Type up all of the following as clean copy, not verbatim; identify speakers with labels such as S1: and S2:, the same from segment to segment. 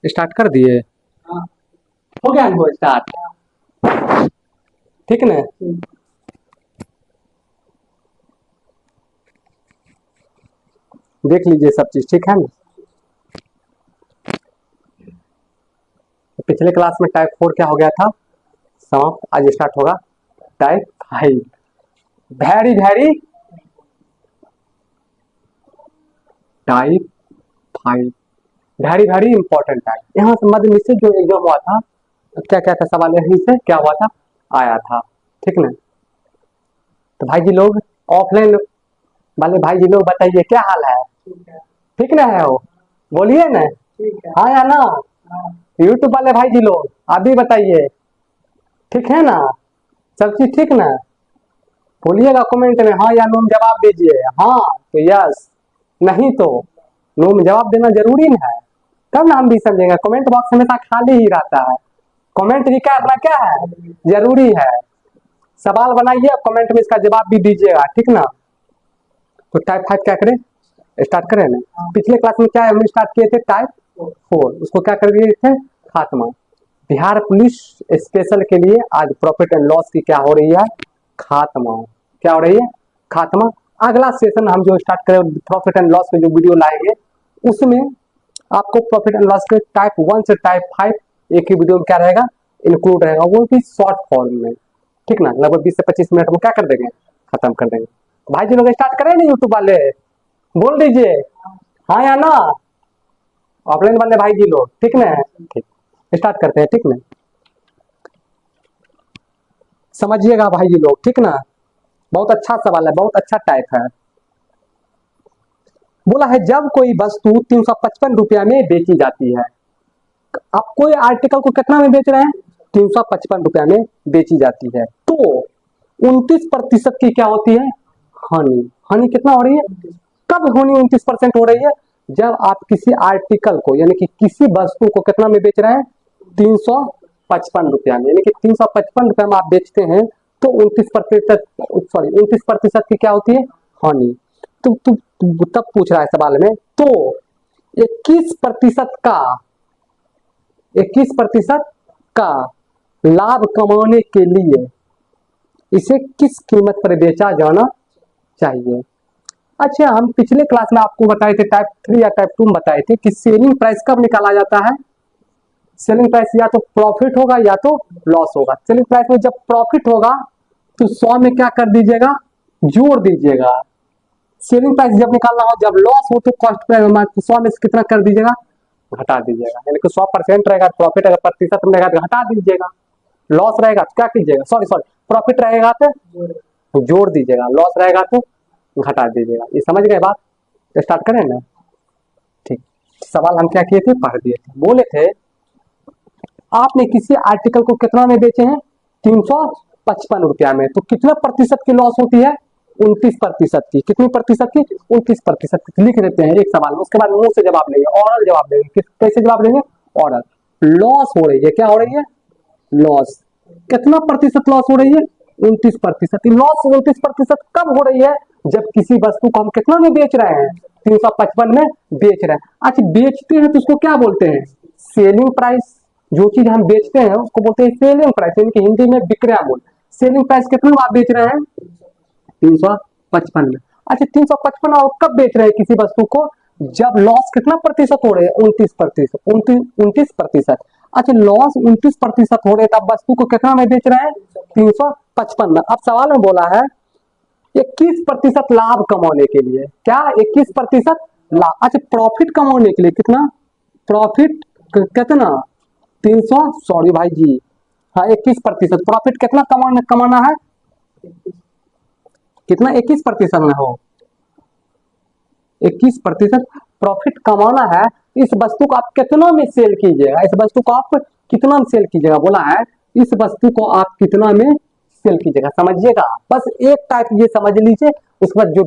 S1: Start कर दिए।
S2: हाँ।
S1: हो गया इनको स्टार्ट। ठीक ना। देख लीजिए सब चीज ठीक है ना। पिछले क्लास में टाइप 4 क्या हो गया था, समाप्त। आज स्टार्ट होगा type 5। Very very type 5 very very important type. यहाँ से मध्य में से जो एग्जाम हुआ था, क्या क्या था सवाल, यहीं से क्या हुआ था, आया था। ठीक ना। तो भाई जी लोग, ऑफलाइन वाले भाई जी लोग बताइए क्या हाल है, ठीक ना है वो, बोलिए ना हाँ या ना। यूट्यूब वाले भाई जी लोग आप भी बताइए, ठीक है ना, सब चीज ठीक ना। बोलिएगा कमेंट में हाँ या नो में जवाब दीजिए। हाँ तो यस, नहीं तो नो में जवाब देना जरूरी है, तब ना हम भी समझेंगे। कमेंट बॉक्स हमेशा खाली ही रहता है, कमेंट भी करना क्या है, जरूरी है। सवाल बनाइए, कमेंट में इसका जवाब भी दीजिएगा, ठीक ना। तो टाइप 5 क्या करें, स्टार्ट करें ना। पिछले क्लास में क्या हम स्टार्ट किए थे, टाइप 4, उसको क्या कर दिए थे, खात्मा। बिहार पुलिस स्पेशल के लिए आज प्रॉफिट एंड लॉस की क्या हो रही है, खात्मा। क्या हो रही है, खात्मा। अगला सेशन हम जो स्टार्ट करें प्रॉफिट एंड लॉस के जो वीडियो लाएंगे, उसमें आपको प्रॉफिट एंड लॉस के टाइप 1 से टाइप 5 एक ही वीडियो में क्या रहेगा, इंक्लूड रहेगा, वो भी शॉर्ट फॉर्म में। ठीक ना, लगभग 20 से 25 मिनट में क्या कर देंगे, खत्म कर देंगे। भाई जी लोग स्टार्ट करें ना, यूट्यूब वाले बोल दीजिए हाँ या ना, ऑफलाइन वाले भाई जी लोग, ठीक ना। ठीक, स्टार्ट करते हैं, ठीक ना। समझिएगा भाई जी लोग, ठीक ना। बहुत अच्छा सवाल है, बहुत अच्छा टाइप है। बोला है जब कोई वस्तु 355 रुपया में बेची जाती है, आप कोई आर्टिकल को कितना में बेच रहे हैं, 355 रुपया में बेची जाती है, तो 29% की क्या होती है, हानि। हानि कितना हो रही है, कब हानि 29% हो रही है, जब आप किसी आर्टिकल को यानी कि किसी वस्तु को कितना में बेच रहे हैं, 355 रुपया में, यानी कि 355 रुपया में आप बेचते हैं, तो 29% की क्या होती है, हानि। तो तब पूछ रहा है सवाल में, तो 21% का लाभ कमाने के लिए इसे किस कीमत पर बेचा जाना चाहिए। अच्छा, हम पिछले क्लास में आपको बताए थे टाइप 3 या टाइप 2 में बताए थे कि सेलिंग प्राइस कब निकाला जाता है। सेलिंग प्राइस या तो प्रॉफिट होगा या तो लॉस होगा। सेलिंग प्राइस में जब प्रॉफिट होगा तो 100 में क्या कर दीजिएगा, जोड़ दीजिएगा। सेलिंग प्राइस जब निकालना हो, जब लॉस हो, तो कॉस्ट प्राइस 100 में से कितना कर दीजिएगा, घटा दीजिएगा। यानी कि 100% रहेगा प्रॉफिट, अगर प्रतिशत में रहेगा तो घटा दीजिएगा, लॉस रहेगा तो क्या कीजिएगा, सॉरी प्रॉफिट रहेगा तो जोड़ दीजिएगा, लॉस रहेगा तो घटा दीजिएगा। ये समझ गए बात, स्टार्ट करें ना। ठीक, सवाल हम क्या किए थे, पढ़ दिए थे। बोले थे आपने किसी आर्टिकल को कितना में बेचे हैं, 355 रुपया में, तो कितना प्रतिशत की लॉस होती है, 29% की। कितनी प्रतिशत की, 29% की। लिख देते हैं एक सवाल में, उसके बाद मुंह से जवाब लेंगे, ऑरल जवाब देंगे। कैसे जवाब देंगे, ऑरल। लॉस हो रही है, क्या हो रही है, लॉस। कितना प्रतिशत लॉस हो रही है, 29%। लॉस 29% कब हो रही है, जब किसी वस्तु को हम कितना में बेच रहे हैं, 355 में बेच रहे हैं। अच्छा, बेचते हैं तो उसको क्या बोलते हैं, सेलिंग प्राइस। जो चीज हम बेचते हैं उसको बोलते हैं सेलिंग प्राइस, यानी कि हिंदी में विक्रय मूल्य। सेलिंग प्राइस कितना में आप बेच रहे हैं, 355 में। अच्छा, 355 और कब बेच रहे हैं किसी वस्तु को, जब लॉस कितना प्रतिशत हो रहे हैं, 29%, 29%। अच्छा, लॉस 29% हो रहे हैं, तब वस्तु को कितना में बेच रहे हैं, 355 में। अब सवाल में बोला है 21% लाभ कमाने के लिए, क्या 21% लाभ। अच्छा, प्रॉफिट कमाने के लिए कितना, प्रॉफिट कितना, 300, सॉरी भाई जी, हाँ 21%। प्रॉफिट कितना कमाना है, कितना, 21% में हो, 21% प्रॉफिट कमाना है। इस वस्तु को आप कितना में सेल कीजिएगा, इस वस्तु को आप कितना में सेल कीजिएगा, बोला है इस वस्तु को आप कितना में सेल कीजिएगा। समझिएगा, बस एक टाइप ये समझ लीजिए, उसके बाद जो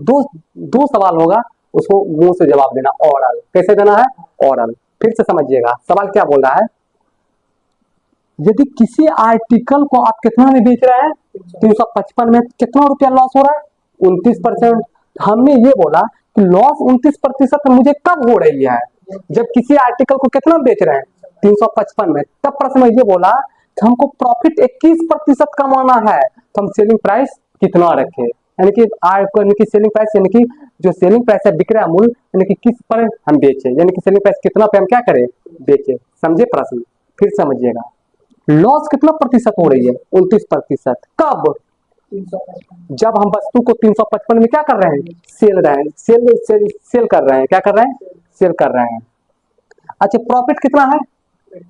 S1: दो सवाल होगा उसको मुंह से जवाब देना, ऑरल। कैसे देना है, ऑरल। फिर से समझिएगा सवाल क्या बोल रहा है, यदि किसी आर्टिकल को आप कितना में बेच रहे हैं, 355 में, कितना रुपया लॉस हो रहा है, 29%। हमने ये बोला कि लॉस 29% मुझे कब हो रही है, जब किसी आर्टिकल को कितना बेच रहे हैं, 355 में, तब प्रश्न में ये बोला कि हमको प्रॉफिट 21% कमाना है, तो हम सेलिंग प्राइस कितना रखें, यानी कि सेलिंग प्राइस, यानी कि जो सेलिंग प्राइस है विक्रय मूल्य, यानी कि किस पर हम बेचे, यानी कि सेलिंग प्राइस कितना पे हम क्या करें, बेचे। समझे प्रश्न, फिर समझिएगा। लॉस कितना प्रतिशत हो रही है, 29%। कब, जब हम वस्तु को 355 में क्या कर रहे हैं, सेल रहे हैं, सेल कर रहे हैं, क्या कर रहे हैं, सेल कर रहे हैं। अच्छा, प्रॉफिट कितना है,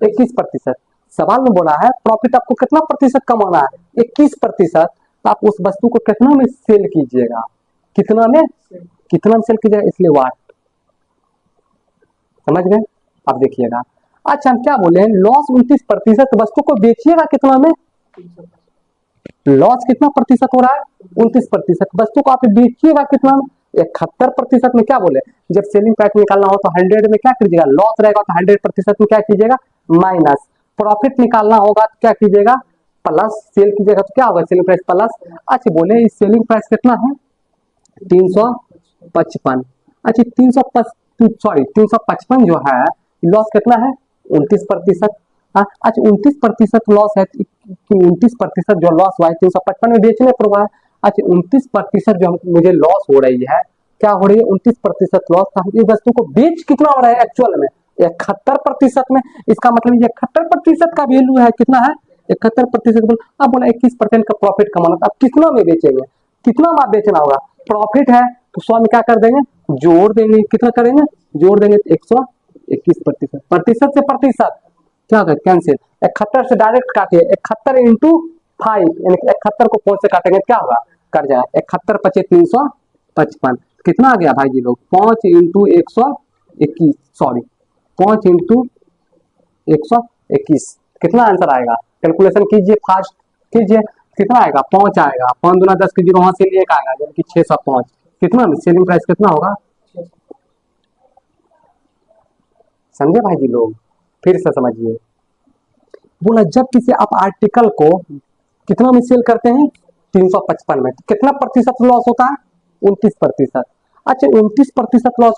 S1: 21%। सवाल में बोला है प्रॉफिट आपको कितना प्रतिशत कमाना है, 21%। तो आप उस वस्तु को कितना में सेल कीजिएगा, कितना में सेल कीजिएगा, इसलिए वाट। समझ गए, अब देखिएगा। अच्छा, हम क्या बोले हैं, लॉस 29%, वस्तु को बेचिएगा कितना में, लॉस कितना प्रतिशत हो रहा है, 29%। वस्तु को आप बेचिएगा कितना में, 71% में। क्या बोले, जब सेलिंग प्राइस निकालना हो तो 100 में क्या कीजिएगा, लॉस रहेगा तो 100% में क्या कीजिएगा, माइनस। प्रॉफिट निकालना होगा तो क्या कीजिएगा, प्लस। सेल कीजिएगा तो क्या होगा, सेलिंग प्राइस प्लस। अच्छा, बोले इस सेलिंग प्राइस कितना है, 355। अच्छा, 355 जो है, लॉस कितना है, 29%। अच्छा, 29% लॉस है, 29% जो लॉस हुआ है 355 में बेचने पर हुआ है। अच्छा, 29% जो मुझे लॉस हो रही है, क्या हो रही है, 29% लॉस। तो हम इस वस्तु को बेच कितना हो रहा है एक्चुअल में, 71% में। इसका मतलब 71% का वैल्यू है, कितना है, 71%। अब बोला 21% का प्रॉफिट कमाना, अब कितना में बेचेंगे, कितना में बेचना होगा, प्रॉफिट है तो 100 में क्या कर देंगे, जोड़ देंगे, कितना करेंगे, जोड़ देंगे, 121%। प्रतिशत से प्रतिशत क्या होगा, कैंसिल। 71 से डायरेक्ट काटिए, 71 इंटू 5, यानी 71 को 4 से काटेंगे क्या होगा, कट जाएगा, 71 पचे 355। कितना आ गया भाई जी लोग, 5 इंटू 121, सॉरी 5 इंटू 121, कितना आंसर आएगा, कैलकुलेशन कीजिए, फास्ट कीजिए, कितना आएगा, 5 आएगा, 5 दूना 10 के 0 वहां से 1 आएगा, यानी कि 605। कितना में सेलिंग प्राइस कितना होगा, समझे भाई जी लोग, फिर से समझिए। बोला जब किसी आप आर्टिकल को कितना में सेल करते हैं, 355 में, तो कितना प्रतिशत लॉस होता है, 29%। अच्छा, 29% लॉस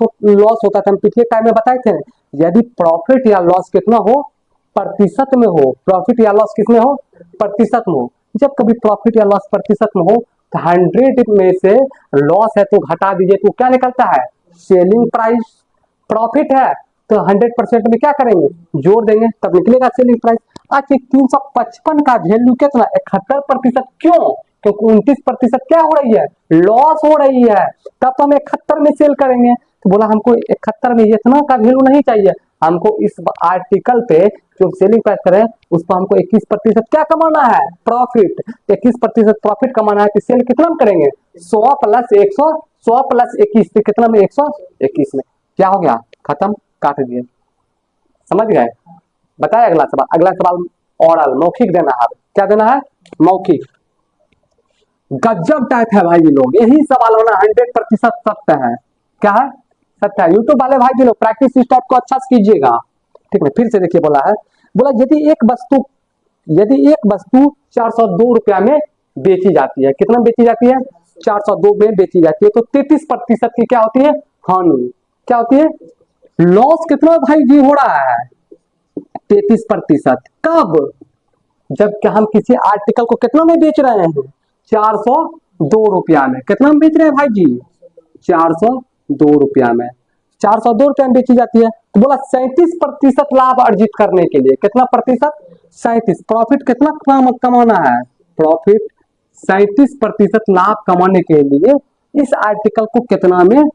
S1: होता था, हम पिछले टाइम में बताए थे, यदि प्रॉफिट या लॉस कितना हो, प्रतिशत में हो, प्रॉफिट या लॉस किसमें हो, प्रतिशत में हो। जब कभी प्रॉफिट या लॉस प्रतिशत में हो तो 100 में से लॉस है तो घटा दीजिए, तो क्या निकलता है, सेलिंग प्राइस। प्रॉफिट है तो 100% में क्या करेंगे, जोड़ देंगे, तब निकलेगा सेलिंग प्राइस। अच्छा, 355 का वैल्यू कितना, 71%। क्यों, क्योंकि 29% क्या हो रही है, लॉस हो रही है, तब तो हम 71 में सेल करेंगे। तो बोला हमको 71 में इतना का वैल्यू नहीं चाहिए, हमको इस आर्टिकल पे जो सेलिंग प्राइस करें उस पर हमको 21% क्या कमाना है, प्रॉफिट। 21% प्रॉफिट कमाना है, तो सेल कितना में करेंगे, 100 प्लस 100, 100 प्लस 21, तो कितना में, 121 में। क्या हो गया, खत्म, काट दिए। समझ गए, बताए अगला सवाल। अगला सवाल ओरल, मौखिक देना है, क्या देना है, मौखिक। गजब टाइप है भाई जी लोग, यही सवाल होना 100% सत्य है। क्या है, सत्य है। यूट्यूब वाले भाई जी लोग प्रैक्टिस इस टाइप को अच्छा से कीजिएगा, ठीक है। फिर से देखिए, बोला है, बोला यदि एक वस्तु 402 रुपया में बेची जाती है, कितना में बेची जाती है, 402 में बेची जाती है, तो 33% की क्या होती है, हानि। क्या होती है, लॉस कितना भाई जी हो रहा है, 33%। कब, जब हम किसी आर्टिकल को कितना में बेच रहे हैं, 402 रुपया में। कितना में बेच रहे हैं भाई जी, 402 रुपया में, 402 रुपया में बेची जाती है। तो बोला 37% लाभ अर्जित करने के लिए, कितना प्रतिशत, 37। प्रॉफिट कितना कमाना है, प्रॉफिट 37% लाभ कमाने के लिए इस आर्टिकल को कितना में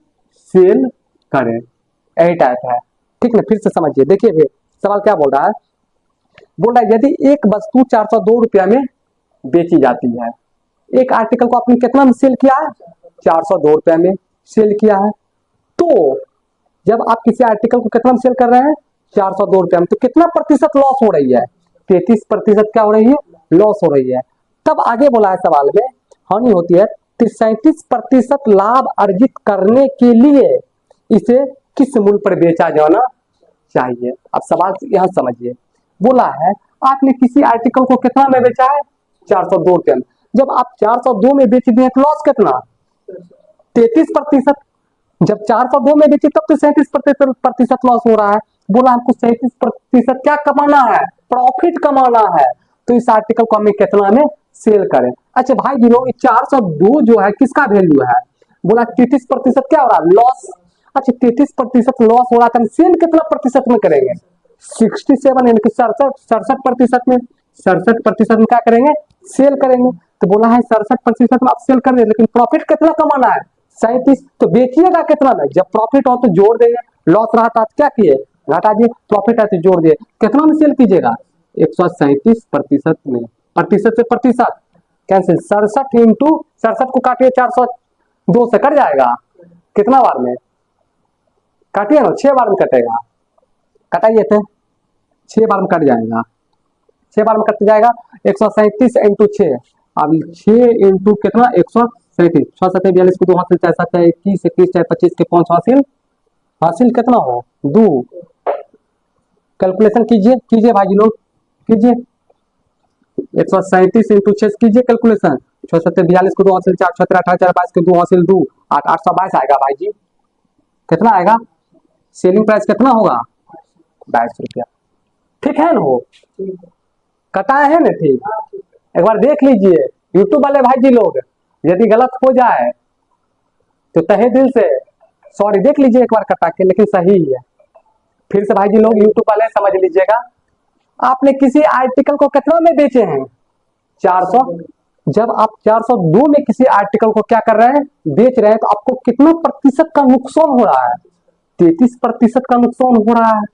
S1: सेल करें, यही टाइप है, ठीक है। फिर से समझिए, देखिए फिर सवाल क्या बोल रहा है, बोल रहा है यदि एक वस्तु 402 रुपया में बेची जाती है, एक आर्टिकल को आपने कितना में सेल किया है, 402 रुपया में सेल किया है, तो जब आप किसी आर्टिकल को कितना में सेल कर रहे हैं, 402 रुपया में, तो कितना प्रतिशत लॉस हो रही है, 33% क्या हो रही है, लॉस हो रही है। तब आगे बोला है सवाल में, हानि होती है, 37% लाभ अर्जित करने के लिए इसे किस मूल्य पर बेचा जाना चाहिए। अब सवाल यहां समझिए, बोला है आपने किसी आर्टिकल को कितना में बेचा है, 402 रुपये में। जब आप 402 में बेच दिए तो लॉस कितना, 33%। जब 402 में बेची तब तो 37% लॉस हो रहा है, बोला हमको 37% क्या कमाना है, प्रॉफिट कमाना है। तो इस आर्टिकल को हमें कितना में सेल करें। अच्छा भाई जी लोग 402 जो है किसका वैल्यू है, बोला 33% क्या हो रहा है, लॉस। अच्छा 33% लॉस हो रहा था, हम सेल कितना प्रतिशत में करेंगे, 67 यानी कि 67% में, 67% में क्या करेंगे, सेल करेंगे। तो बोला है 67% में आप सेल कर रहे, लेकिन प्रॉफिट कितना कमाना है, 37। तो बेचिएगा कितना में, जब प्रॉफिट हो तो जोड़ देंगे, लॉस रहा था क्या किए, घटा दिए, प्रॉफिट है तो जोड़ दिए, कितना में सेल कीजिएगा, 137% में, प्रतिशत से प्रतिशत कैंसिल, 67 इंटू 67 को काटिए 402 से कट जाएगा, कितना बार में काटिए ना, 6 बार में कटेगा, कटाइए थे 6 बार में कट जाएगा, 6 बार में कट जाएगा, 137 इंटू 6, अब 6 इंटू कितना 137, 6 7 42 को 2 हासिल, 4 7 21 21 4 25 के 5 हासिल, हासिल कितना हो 2, कैलकुलेशन कीजिए कीजिए भाई लोग कीजिए, 137 इंटू 6 कीजिए कैलकुलेशन, 6 7 42 को 2 हासिल, 4 6 18 4 22 के 2 हासिल 2 8 822 आएगा भाई जी, कितना आएगा, सेलिंग प्राइस कितना होगा 22 रुपया, ठीक है ना, हो कटाए है ना, ठीक, एक बार देख लीजिए यूट्यूब वाले भाई जी लोग, यदि गलत हो जाए तो तहे दिल से सॉरी, देख लीजिए एक बार कटा के, लेकिन सही है। फिर से भाई जी लोग यूट्यूब वाले समझ लीजिएगा, आपने किसी आर्टिकल को कितना में बेचे हैं 400, जब आप 402 में किसी आर्टिकल को क्या कर रहे हैं, बेच रहे हैं, तो आपको कितना प्रतिशत का नुकसान हो रहा है, 33% का नुकसान हो रहा है।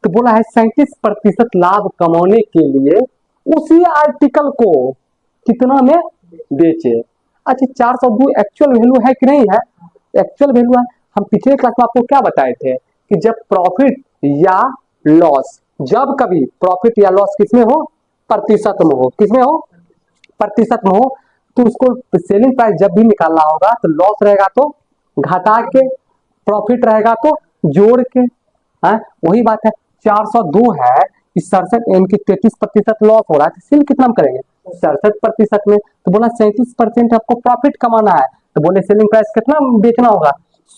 S1: तो बोला है 37% लाभ कमाने के लिए उसी आर्टिकल को कितना में बेचे। अच्छा 402 एक्चुअल वैल्यू है कि नहीं है, एक्चुअल वैल्यू है। हम पिछले क्लास में आपको क्या बताए थे कि जब प्रॉफिट या लॉस, जब कभी प्रॉफिट या लॉस किसमें हो, प्रतिशत में हो, किसमें हो, प्रतिशत में हो, तो उसको सेलिंग प्राइस जब भी निकालना होगा तो लॉस रहेगा तो घटा के, प्रॉफिट रहेगा तो जोड़ के, है वही बात है। 402 है, इस 67 यानी कि 33% लॉस हो रहा है, तो सेल कितना हम करेंगे 67% में। तो बोला 37% आपको प्रॉफिट कमाना है, तो बोले सेलिंग प्राइस कितना बेचना होगा,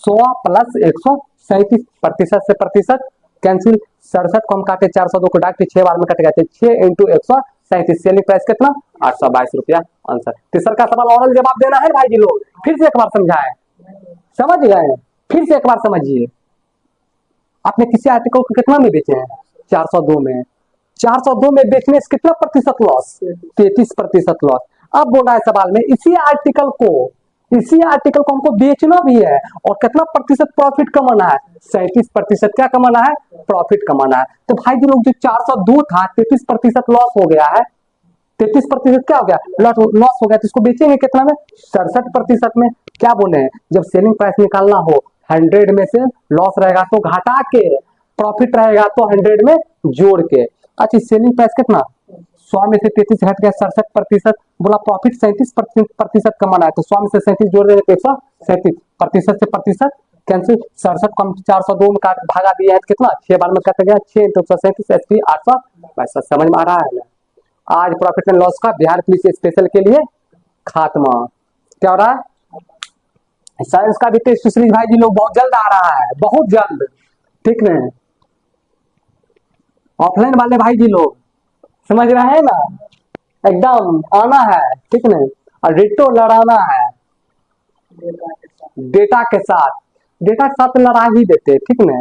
S1: 100 प्लस 137, प्रतिशत से प्रतिशत कैंसिल, 67 को हम काटे 402 को डाक के 6 बार में कट गए, 6 इंटू 137, सेलिंग प्राइस कितना 822 रुपया, आंसर। तीसरा का सवाल ऑरल जवाब देना है भाई जी लोग, फिर से एक बार समझाएं, समझ गए, फिर से एक बार समझिए, आपने किसी आर्टिकल को कितना में बेचे हैं 402 में, 402 में बेचने से कितना प्रतिशत लॉस, 33% लॉस। अब बोला है सवाल में इसी आर्टिकल को हमको बेचना भी है और कितना प्रतिशत प्रॉफिट कमाना है, 37% क्या कमाना है, प्रॉफिट कमाना है। तो भाई जी लोग जो 402 था 33% लॉस हो गया है, 33% क्या हो गया, लॉस हो गया, तो इसको बेचेंगे कितना में 67% में। क्या बोले हैं, जब सेलिंग प्राइस निकालना हो 100 में से लॉस रहेगा तो घटा के, प्रॉफिट रहेगा तो 100 में जोड़ के। अच्छा सेलिंग प्राइस कितना 100 में से 33 हट गया 67%, बोला प्रॉफिट 37% कमाना है, तो 100 में से 37 जोड़ देंगे तो 137, प्रतिशत से प्रतिशत कैंसिल, 67 को हम 402 में काट भागा दिया है तो कितना 6 बार में कट गया, 6 इंटू 137 एसपी 800, समझ में आ रहा है ना। आज प्रॉफिट एंड लॉस का बिहार पुलिस स्पेशल के लिए खात्मा, क्या हो रहा है, साइंस का भी टेस्ट सीरीज भाई जी लोग बहुत जल्द आ रहा है, बहुत जल्द, ठीक है, ऑफलाइन वाले भाई जी लोग समझ रहे हैं ना, एकदम आना है, ठीक है, और रिटो लड़ाना है डेटा के साथ, डेटा के साथ लड़ा ही देते, ठीक है,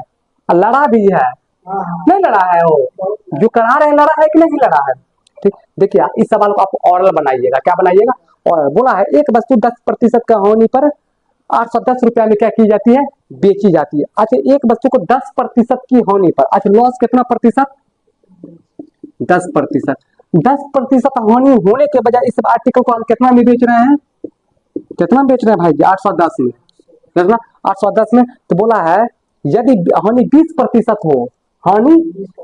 S1: और लड़ा भी है, नहीं लड़ा है, वो जो करा रहे हैं लड़ा है कि नहीं लड़ा है, ठीक। देखिए इस सवाल को आप ऑरल बनाइएगा, क्या बनाइएगा, और बोला है एक वस्तु 10% का होने पर 810 रुपया में क्या की जाती है, बेची जाती है। अच्छा एक वस्तु को 10% की होने पर, अच्छा लॉस कितना प्रतिशत, 10%, 10% हानि होने के बजाय इस आर्टिकल को हम कितना में बेच रहे हैं, कितना बेच रहे हैं भाई जी 810 में, कितना 810 में। तो बोला है यदि हानि 20% हो, हानि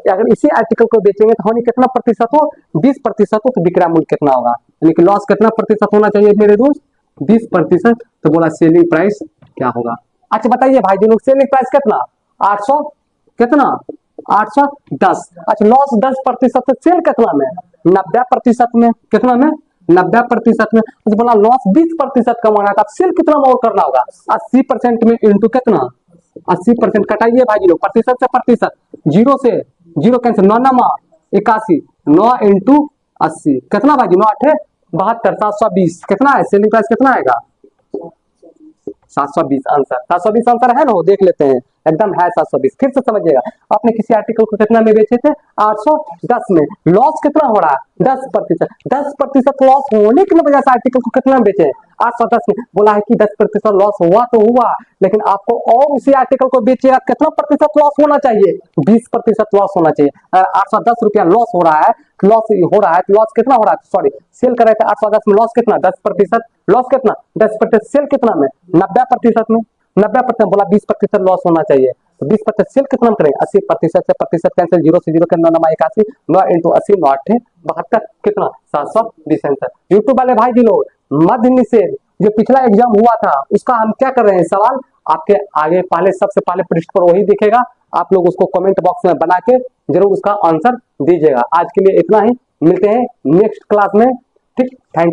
S1: अगर इसी आर्टिकल को बेचेंगे तो हानि कितना प्रतिशत हो, 20% हो, तो विक्रय मूल्य कितना होगा, यानी कि लॉस कितना प्रतिशत होना चाहिए मेरे दोस्त, 20%। तो बोला सेलिंग प्राइस क्या होगा। अच्छा बताइए भाई जी लोग सेलिंग प्राइस कितना 800, कितना 810, अच्छा लॉस 10%, तो सेल कितना में 90% में, कितना में 90% में। तो बोला लॉस 20% कमाना था, सेल कितना में और करना होगा 80% में इंटू कितना 80%, कटाइए भाई जी लोग प्रतिशत से प्रतिशत, जीरो से जीरो कैंसिल, 9 नमा 81, 9 इंटू 80 कितना भाई, 9 8 72, 720 कितना है, सेलिंग प्राइस कितना आएगा, 720 आंसर, 720 आंसर है ना, वो देख लेते हैं, एकदम है 720। फिर से समझिएगा, आपने किसी आर्टिकल को कितना में बेचे थे, 810 में, लॉस कितना हो रहा है, 10%, 10% लॉस होने की वजह से आर्टिकल को कितना में बेचे, 810 में। बोला है कि 10% लॉस हुआ तो हुआ, लेकिन आपको और उसी आर्टिकल को बेचेगा कितना प्रतिशत लॉस होना चाहिए, 20% लॉस होना चाहिए। 810 रुपया लॉस हो रहा है, तो लॉस कितना हो रहा है, सॉरी सेल कर रहे थे 810 में, लॉस कितना, 10%, लॉस कितना 10%, सेल कितना में 90% में, 90%, बोला 20% लॉस होना चाहिए, तो 20% सेल कितना में करेंगे, 80% से प्रतिशत कैंसिल, जीरो से जीरो के 9 नमा 81, 9 इंटू 80, 9 8 72 कितना, 720 आंसर। यूट्यूब वाले भाई जी लोग, मध्य निषेध जो पिछला एग्जाम हुआ था उसका हम क्या कर रहे हैं, सवाल आपके आगे पहले, सबसे पहले पृष्ठ पर वही दिखेगा, आप लोग उसको कमेंट बॉक्स में बना के जरूर उसका आंसर दीजिएगा। आज के लिए इतना ही, मिलते हैं नेक्स्ट क्लास में, ठीक, थैंक